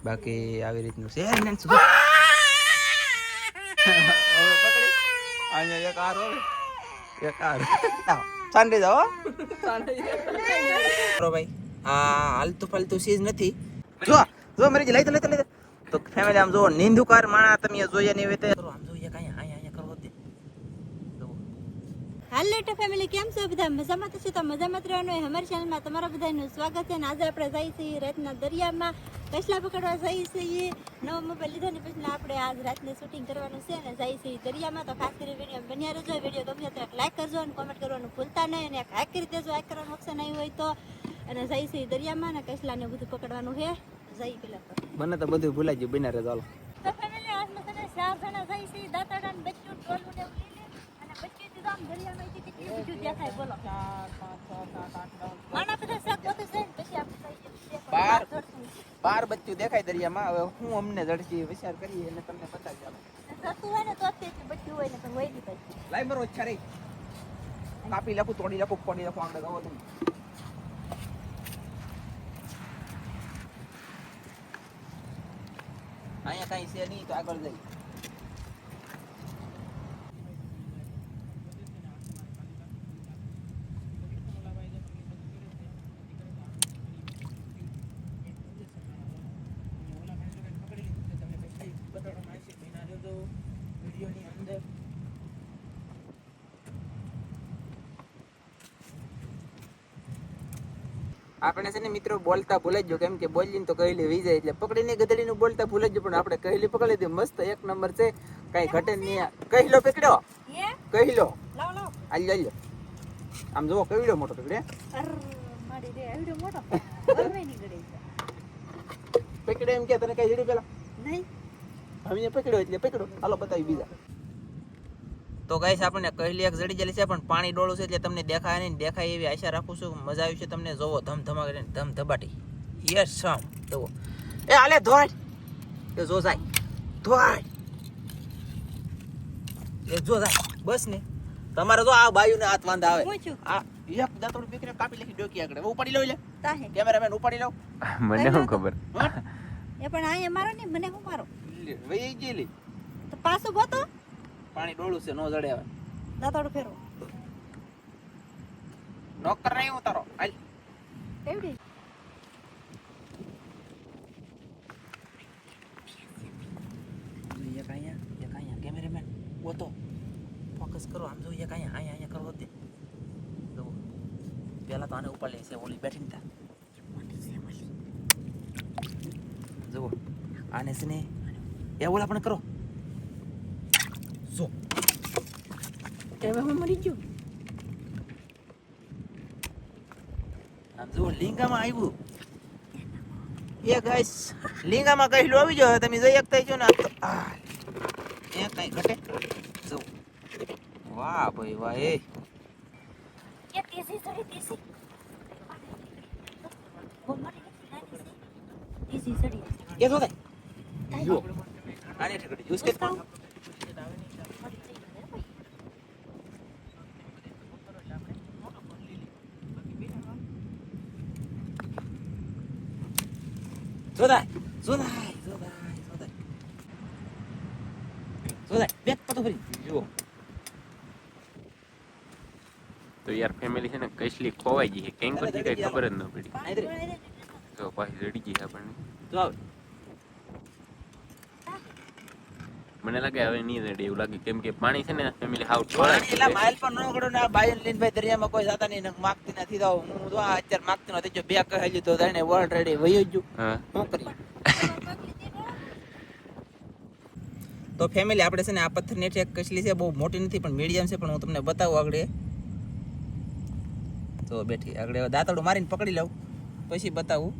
બાકી આવી રીતનું છે ને હવે પકડી અહીંયા એક આર હોય એક આર સાંડે જાઓ ભાઈ આ હાલતું ફાલતું ચીજ નથી જો જો મરી લઈ તો તો ફેમિલી આમ જો નિંદુકાર માણા તમે જોઈએ ને એવી રીતે આમ જોઈએ કાંઈ અહીંયા કરવો દે હાલો તો ફેમિલી કેમ છો બધા મજામાં છો તો મજામાં રહેવાનું હોય અમારી ચેનલમાં તમારા બધાનું સ્વાગત છે અને આજે આપણે જઈએ છીએ રાતના દરિયામાં કસલા પકડવા જઈએ છીએ નવો મોબાઈલ લીધો ને પછી આપણે આજ રાતને શૂટિંગ કરવાનું છે અને જઈએ છીએ દરિયામાં તો ખાસ કરી વિડીયો બન્યા રહેજો વિડીયો ગમે તો લાઈક કરજો અને કોમેન્ટ કરવાનું ભૂલતા નહીં અને એક લાઈક કરી દેજો લાઈક કરવાનું ઓપ્શન આવ્યું હોય તો અને જઈએ છીએ દરિયામાં ને કસલાને બધું પકડવાનું છે જઈ પેલા તો મને તો બધું ભૂલાઈ ગયું બિના રે ચાલો તો ફેમિલી આજમાં તને 4 જણા જઈએ છીએ દાતાડા ને બચ્ચું ટોલું ને અને બચ્ચી દીધો આમ દરિયામાં કેટલી બધું દેખાય બોલો 4 5 6 7 8 9 બધા શાક બધું છે પછી આપણે જઈએ 12 બચ્ચું દેખાય દરિયામાં હવે હું અમને જડકી વિચાર કરીએ અને તમને બતાવી આપો સતું હોય ને તો જ બચ્ચું હોય ને તો હોય નહીં પછી લાઈ મરો ઈચ્છા રહી કાપી લખું તોડી લખું ફોડી લખું આગળ ગવો તમે અહીંયા કઈ છે નહીં તો આગળ જઈ આપણે છે ને મિત્રો બોલતા ભૂલાઈ ગયો કેમ કે બોલીને તો કહેલી વી જાય એટલે પકડીને ગધડીનું બોલતા ભૂલાઈ ગયો પણ આપણે કહેલી પકડી લીધી મસ્ત એક નંબર છે કઈ ઘટે નહીં કહેલો પકડ્યો કહેલો લાવ લાવ આલ્યો આમ જો કહેલો મોટો પકડે મારી રે આવડો મોટો ગમે ની ગડે પકડે એમ કે તને કઈ જડી પેલા નહીં હવે પકડ્યો એટલે પકડો હાલો બતાવી બીજા તો ગાઈસ આપણને કહેલી એક જડી જલી છે પણ પાણી ડોળું છે એટલે તમને દેખાય નહીં દેખાય એવી આશા રાખું છું મજા આવી છે તમને જોવો ધમધમા કરીને ધમધબાટી યસ સામ જોવો એ હાલે ધોડ એ જો જાય ધોડ એ જો જાય બસ ને તમારે જો આ બાયુને હાથ વાંધા આવે આ એક દાંતોડ પીકરે કાપી લેખી ડોકી આગળ ઉપાડી લો લે તાહે કેમેરામેન ઉપાડી લો મને શું ખબર એ પણ આયા મારો ને મને હું મારો વઈ ગયેલી તો પાછો ગોતો પાણી ડોળું છે નો જડે આવે દાતોડ ફેરો નોકર નહીં ઉતારો હાલ એવડી એક અહીંયા કેમેરામેન ઓતો ફોકસ કરો આમ જો એક અહીંયા કરો દે જો પેલા તો આને ઉપર લે છે ઓલી બેઠી ને જો આને છે ને એ ઓલા પણ કરો જો હવે હું મરી ગયો આમ જો લિંગામાં આવ્યું એ ગાઈસ લિંગામાં કહેલું આવી જાવ તમે જઈ એકતા છો ને એ કઈ ઘટે જો વાહ ભાઈ વાહ એ તેસી સડી તેસી ઓ મારી તેસી સડી કે જો દે જો આને ઠકડી યુઝ કે જોદાય બેક પતો ફરી જો તો યાર ફેમિલી છે ને કઈસલી ખોવાઈ ગઈ છે કેમ કરતી કઈ ખબર જ ન પડી તો પાછી રડી ગઈ આપણને જો મને લાગે હવે નહીં રડી એવું લાગે કેમ કે પાણી છે ને ફેમિલી હાવ પાણી એલા માઇલ પર નો ગડો ને બાયન લીન ભાઈ દરિયામાં કોઈ જાતા નહીં માગતી નથી તો હું જો અત્યારે માગતી નથી જો બે કહેલી તો જાણે વર્લ્ડ રેડી વયો જ હા શું કરી તો ફેમિલી આપણે છે ને આ પથ્થરની એક કસલી છે બહુ મોટી નથી પણ મીડિયમ છે પણ હું તમને બતાવું આગળ તો બેઠી આગળ દાંતડું મારીને પકડી લઉં પછી બતાવું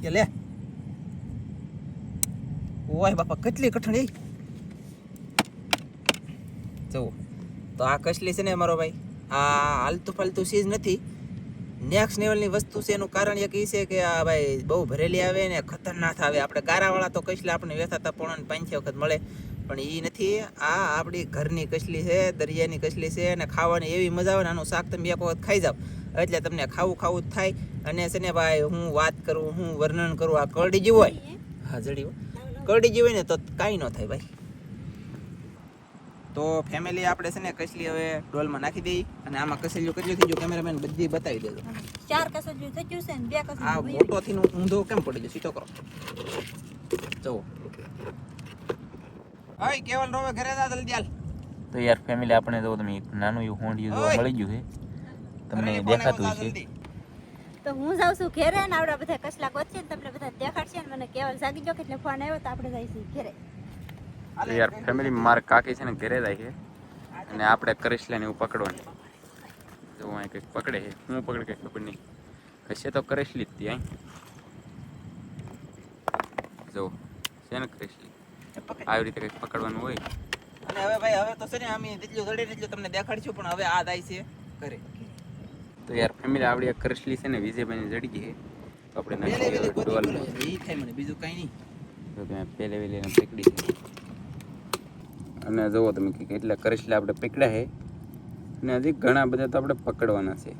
કે લે ઓય બાપા કેટલી કઠણ જુઓ તો આ કસલી છે ને મારો ભાઈ આ હાલતું ફાલતું ચીજ નથી નેક્સ્ટ લેવલની વસ્તુ છે એનું કારણ એક એ છે કે આ ભાઈ બહુ ભરેલી આવે ને ખતરનાક આવે આપણે ગારાવાળા તો કસલા આપણે વેચાતા 5-6 વખત મળે પણ એ નથી. આ આપણી ઘરની કસલી છે, દરિયાની કસલી છે, અને ખાવાની એવી મજા આવે ને આનું શાક તમે એક વખત ખાઈ જાવ એટલે તમને ખાવું ખાવું જ થાય. અને છે ને ભાઈ હું વાત કરું, હું વર્ણન કરું, આ કરડી જેવું હોય, હા જડી કરડી જેવું હોય ને તો કાંઈ ન થાય ભાઈ. તો ફેમિલી આપણે છે ને કસલી હવે ડોલમાં નાખી દઈએ, અને આમાં કસલીઓ કેટલી થઈ ગયું કેમેરામેન બધી બતાવી દેજો. 4 કસોજી થઈ ગયું છે ને 2 કસોજી આ મોટોથી ઊંધો કેમ પડી ગયો, સીધો કરો. જુઓ ઓય કેવલ રોવે ઘરે જા જલ્દી હાલ. તો યાર ફેમિલી આપણે જો તમે એક નાનું એવું હોંડિયું જોવા મળી ગયું છે, તમને દેખાતું છે. તો હું જાઉં છું ઘેરે ને આવડા બધા કસલા ગોતશે ને તમને બધા દેખાડશે ને મને કેવલ જાગી ગયો એટલે ફોન આવ્યો તો આપણે જઈશું ઘેરે. તો યાર ફેમિલી મારા કાકી છે ને ઘરે જાય છે, અને આપણે કરેસલા ને એવું પકડવાની. જો અહીં કંઈક પકડે છે, હું પકડે કંઈક ખબર નહીં, હશે તો કરેસલી જ ત્યાં. જો છે ને કરેસલી, આવી રીતે કંઈક પકડવાનું હોય. અને હવે ભાઈ હવે તો છે ને અમે જેટલું જડે એટલું તમને દેખાડશું, પણ હવે આ દાય છે ઘરે. તો યાર ફેમિલી આવડી એક કરેસલી છે ને વિજયભાઈને જડી ગઈ છે, તો આપણે વેલે નાખી વેલે ગોતી ડોલ. બોલો ઈ થાય મને બીજું કાઈ નહીં. તો તમે પહેલે વેલે એને પકડી છે, અને જુઓ તમે કે કેટલા કરેસલા આપણે પકડ્યા છે, અને હજી ઘણા બધા તો આપણે પકડવાના છે.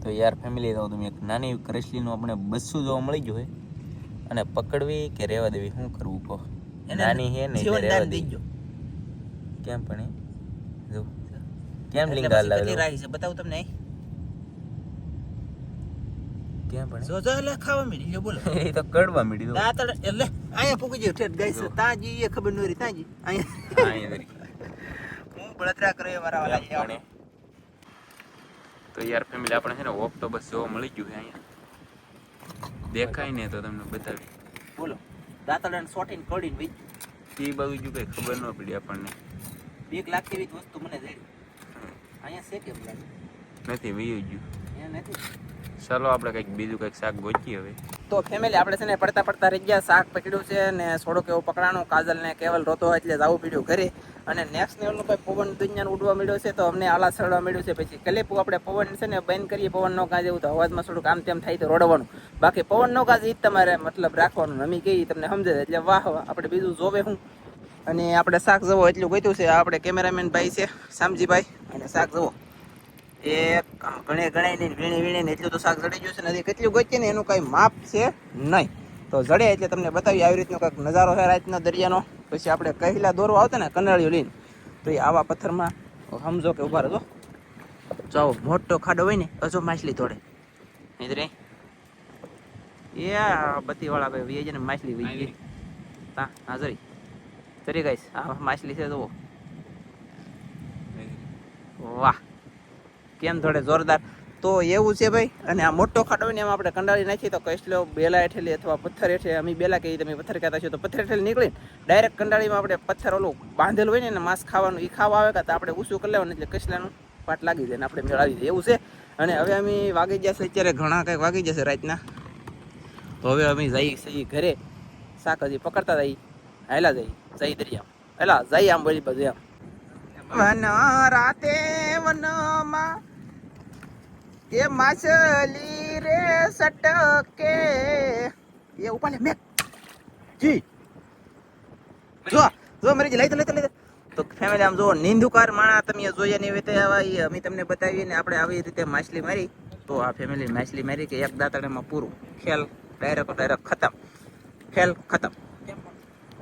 તો યાર ફેમિલી તો તમે એક નાની કરેસલીનું આપણે 200 જોવા મળી ગયું છે, અને પકડવી કે રહેવા દેવી શું કરવું કહો? નાની છે ને એટલે રહેવા દેજો. કેમ પણ જો કેમ લીંગા લાગે કેટલી રાહી છે બતાવું તમને. કેમ પણ જો જો એટલે ખાવા મળી લ્યો બોલો. એ તો કડવા મીડી દો. દાતડ એટલે અહીંયા પૂકી ગયો ઠેઠ ગાઈસ તાજી એ ખબર ન રહી તાજી અહીંયા હું બળતરા કરે મારા વાલા છે. તો યાર ફેમિલી આપણે છે ને ઓક્ટોબસ જોવા મળી ગયું છે અહીંયા, દેખાય ને તો તમને બતાવી. બોલો દાતડ શોટીને કડીને ભાઈ એ બાજુ જો કઈ ખબર ન પડી આપણને. બીક લાગતી એવી વસ્તુ મને જઈ અહીંયા છે કેમ લાગે નથી વયું ગયું. અહીંયા નથી. ચાલો આપણે કંઈક બીજું કંઈક શાક ગોચીએ હવે. તો ફેમિલી આપણે છે ને પડતા પડતા રહી ગયા, શાક પકડ્યું છે ને થોડુંક એવું પકડાણું. કાજલ ને કેવલ રોતો એટલે જવું પડ્યું ઘરે. અને નેક્સ્ટ લેવલનું ભાઈ પવન દુનિયાનું ઉડવા મળ્યો છે, તો અમને આલા સડવા મળ્યું છે. પછી ક્લિપ આપણે પવન છે ને બંધ કરીએ, પવન નો કાજ એવું તો અવાજમાં થોડુંક આમ તેમ થાય તો રોડવાનું, બાકી પવન નો કાજ એ જ તમારે મતલબ રાખવાનું. અમે કહીએ તમને સમજે એટલે વાહ વાહ, આપણે બીજું જોવે હું. અને આપણે શાક જવો એટલું ગોત્યું છે. આપણે કેમેરામેન ભાઈ છે શામજીભાઈ, અને શાક જવો એ ઘણે ગણાય વીણે વીણે ને એટલું તો શાક જડી ગયું છે. નથી કેટલું ગોચીએ ને એનું કાંઈ માપ છે નહીં, તો જડે એટલે તમને બતાવી આવી રીતનો કંઈક નજારો છે રાતનો દરિયાનો. પછી આપણે કહેલા દોરો આવતા ને કનળીઓ લઈને, તો એ આવા પથ્થરમાં સમજો કે ઉભા રહો. જાઓ મોટો ખાડો હોય ને હજો માછલી તોડે નહીં રે એ બત્તીવાળા ભાઈ વી છે ને માછલી વી ગઈ તા હા જરી ગઈશ. આ માછલી છે જુઓ, વાહ કેમ થોડે જોરદાર. તો એવું છે ભાઈ. અને આ મોટો ખાડો હોય ને એમાં આપણે કંડાળી નાખીએ તો કસલો બેલા હેઠેલી અથવા પથ્થર હેઠે, અમે બેલા કહીએ તમે પથ્થર કહેતા છો, તો પથ્થર હેઠેલી નીકળીને ડાયરેક્ટ કંડાળીમાં આપણે પથ્થર ઓલું બાંધેલું હોય ને માંસ ખાવાનું એ ખાવા આવે કે તો આપણે ઊંચું કરી લેવાનું એટલે કસલાનું પાટ લાગી જાય ને આપણે મેળવી દઈએ એવું છે. અને હવે અમે વાગી જશે અત્યારે ઘણા કંઈક વાગી જશે રાતના, તો હવે અમે જઈ છીએ ઘરે. શાક હજી પકડતા જઈ હાલા જઈ દરિયા એલા જઈ આમ બધી બધું આમ વન રાતે વનમાં એ માછલી રે સટકે એ ઉપાલે મેક જી જો જો મરી લઈ તો ફેમિલી આમ જો નિંદુકાર માણા તમે જોઈએ ને એવી રીતે આવા એ અમે તમને બતાવીએ ને આપણે આવી રીતે માછલી મારી. તો આ ફેમિલી માછલી મારી કે એક દાંતડામાં પૂરું ખેલ ડાયરેક્ટ ખતમ, ખેલ ખતમ.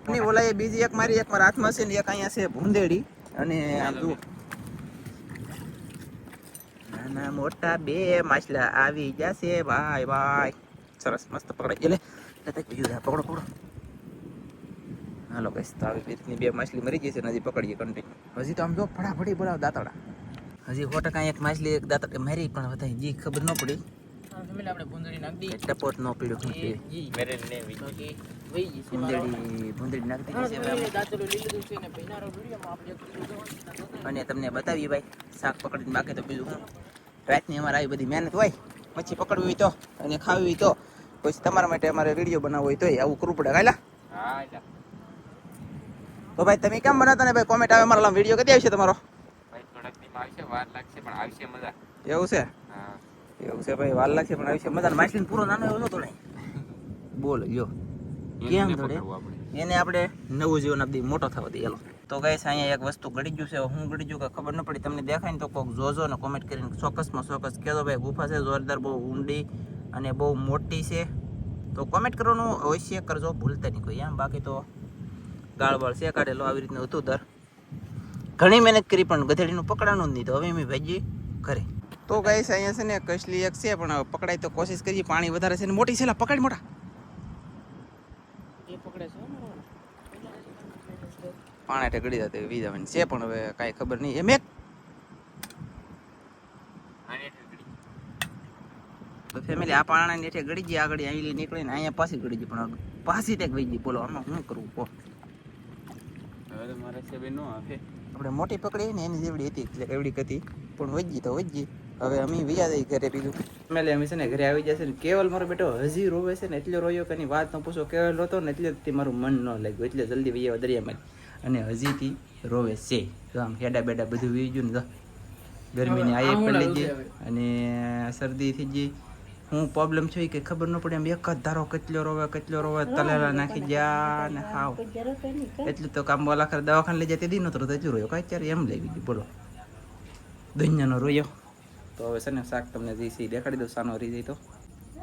નહીં ઓલા એ બીજી એક મારી, એક મારા હાથમાં છે ને એક અહીંયા છે ભૂંદેડી. અને આમ જુઓ નાના મોટા બે માછલા આવી જશે ભાઈ ભાઈ. સરસ મસ્ત પકડાઈ એટલે પકડો. હાલો કઈશ તો આવી રીતની બે માછલી મરી જશે ને હજી પકડીએ કન્ટિન્યુ. હજી તો આમ જો ફટાફટી બોલાવ દાંતડા. હજી 100% એક માછલી એક દાંતડા મારી પણ વધારે જી ખબર ન પડી. આપણે ભૂંદડી નાખી એટલે પોત ન પીડ્યો ભૂંદડી નાખી અને તમને બતાવીએ ભાઈ શાક પકડીને. બાકી તો બીજું હું રાતની અમારે આવી બધી મહેનત હોય, મચ્છી પકડવી હોય તો અને ખાવી હોય તો, પછી તમારા માટે અમારે વિડીયો બનાવવો હોય તો આવું કરવું પડે. કાયલા તો ભાઈ તમે કેમ બનાવતા ને ભાઈ કોમેન્ટ આવે મારા વિડીયો કદી આવશે તમારો? વાર લાગશે પણ આવશે મજા. એવું છે? એવું છે ભાઈ, વાર લાગશે પણ આવશે મજા. માછલી પૂરો નાનો એવો નતો નહીં બોલો જો કેમ થોડે એને આપણે નવું જીવન આપી મોટો થવા દઈએ. એલો તો ગાઈસ અહીંયા એક વસ્તુ ગળી ગયું છે. હું ગળી ગયું કે ખબર ન પડી, તમને દેખાય ને તો કોઈક જોજો ને કોમેન્ટ કરીને ચોક્કસમાં ચોક્કસ કહેજો ભાઈ. ગુફા છે જોરદાર, બહુ ઊંડી અને બહુ મોટી છે. તો કોમેન્ટ કરવાનું અવશ્ય કરજો, ભૂલતા નહીં કોઈ. એમ બાકી તો ગાળબાળ છે કાઢેલો આવી રીતનું હતું દર. ઘણી મહેનત કરી પણ ગધેડીનું પકડાનું જ નહીં, તો હવે મેં ભાજી ઘરે. તો ગાઈસ અહીંયા છે ને કસલી એક છે, પણ પકડાય તો કોશિશ કરીએ. પાણી વધારે છે ને મોટી છે, પકડ મોટા પાણા ઢગડી જતી વીજાવાની છે, પણ હવે કાંઈ ખબર નહીં. એમ એક તો ફેમિલી આ પાણા નેઠે ગળી ગઈ, આગળ અહીં નીકળી ને અહીંયા પાછી ગળી ગઈ, પણ પાછી ટેક વહી ગઈ. બોલો આમાં શું કરવું કહો? હવે તો મારા સેબે નો આવે. આપણે મોટી પકડી ને એની જેવડી હતી, એટલે એવડી હતી, પણ વહી તો વહી. હવે અમે વિયા જઈ ઘરે. બીજું ફેમિલી અમે છે ને ઘરે આવી જશે ને કેવલ મારો બેટો હજી રોવે છે ને, એટલે રોયો કે વાત ન પૂછો. કેવલ રોતો ને એટલે મારું મન ન લાગ્યું, એટલે જલ્દી વિયા દરિયામાં અને હજીથી રોવે છે. તો આમ હેડા બેડા બધું વી ગયું ને, ગરમીની આયે પડી ગઈ અને શરદી થઈ ગઈ. હું પ્રોબ્લેમ છે કે ખબર ન પડે. એમ એક જ ધારો કેટલો રોવે તલેલા નાખી ગયા ને હાવ. એટલું તો કામ બોલા ખરે દવાખાને લઈ જાય તે દી નતો રોતો, હજુ રોયો કાંઈ ત્યારે એમ લઈ ગયું. બોલો દુનિયાનો રોયો. તો હવે છે ને શાક તમને જે છે દેખાડી દઉં, સાનો રહી જાય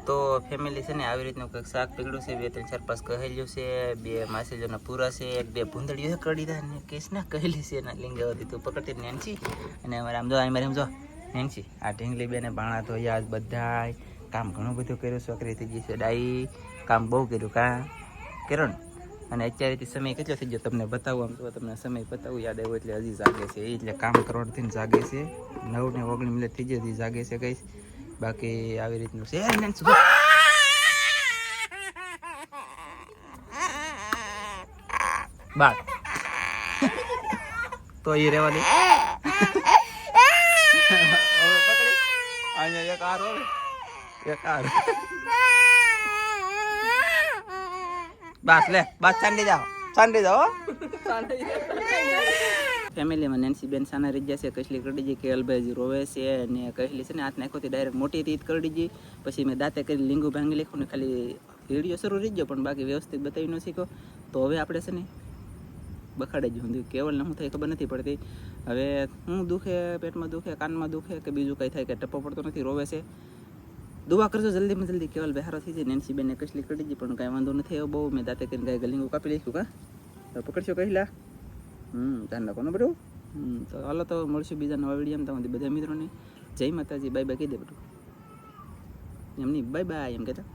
તો ફેમિલી છે ને આવી રીતનું કંઈક શાક પીગળ્યું છે. 2 3 4 5 કહેલ્યું છે, 2 માસેલીઓના પૂરા છે, 1 2 ભૂંદડીઓ છે કડી દા ને કેસ ના કહેલી છે એના લીંગાવતી તું પકડતી નેન્સી. અને અમારે આમ જો અમારે એમ જો નેન્સી આ ઢીંગલી બેને ભાણા ધોયા બધાય કામ ઘણું બધું કર્યું. છોકરી થઈ ગઈ છે ડાઈ, કામ બહુ કર્યું કા કિરણ. અને અત્યારેથી સમય કેટલો થઈ ગયો તમને બતાવું. આમ તો તમને સમય બતાવું યાદ આવ્યો એટલે હજી જાગે છે, એટલે કામ કરવાથી જાગે છે. 9 ને 19 મિનિટ થઈ ગઈ, હજી જાગે છે કઈશ. બાકી આવી રીતનું છે. બાળ તો એ રેવા દે. અહીંયા એક આ રોવે, એક આ બસ લે બસ ચાંદી જાઓ ફેમિલીમાં. નેન્સી બેન સાના રહી જશે, કસલી કરડી ગઈ, કેવલભાઈ રોવે છે અને કહેલી છે ને હાથ નાખોથી ડાયરેક્ટ મોટી હતી કરડી ગઈ. પછી મેં દાંતે કરી લીંગુ ભાંગી લખ્યું ને ખાલી વિડીયો શરૂ રહી ગયો, પણ બાકી વ્યવસ્થિત બતાવી ન શીખ્યો. તો હવે આપણે છે ને બખાડે જ ઊંધું. કેવલને શું થાય ખબર નથી પડતી. હવે હું દુખે, પેટમાં દુખે, કાનમાં દુખે કે બીજું કંઈ થાય કે ટપ્પો પડતો નથી, રોવે છે. દુઆ કરજો જલ્દીમાં જલ્દી કેવલ બહાર થઈ જાય. નેન્સી બેનને કસલી કરી દીધી, પણ કાંઈ વાંધો નથી આવ્યો બહુ. મેં દાંતે કરીને કાંઈ ગલીંગું કાપી લઈશું કા તો પકડશો કહેલા. ધ્યાન રાખવાનું બધું. તો હાલો તો મળશું બીજા નવા વિડીયોમાં. તમારી બધા મિત્રોને જય માતાજી, બાય બાય કહી દે બધું. એમની બાય બાય એમ કહેતા.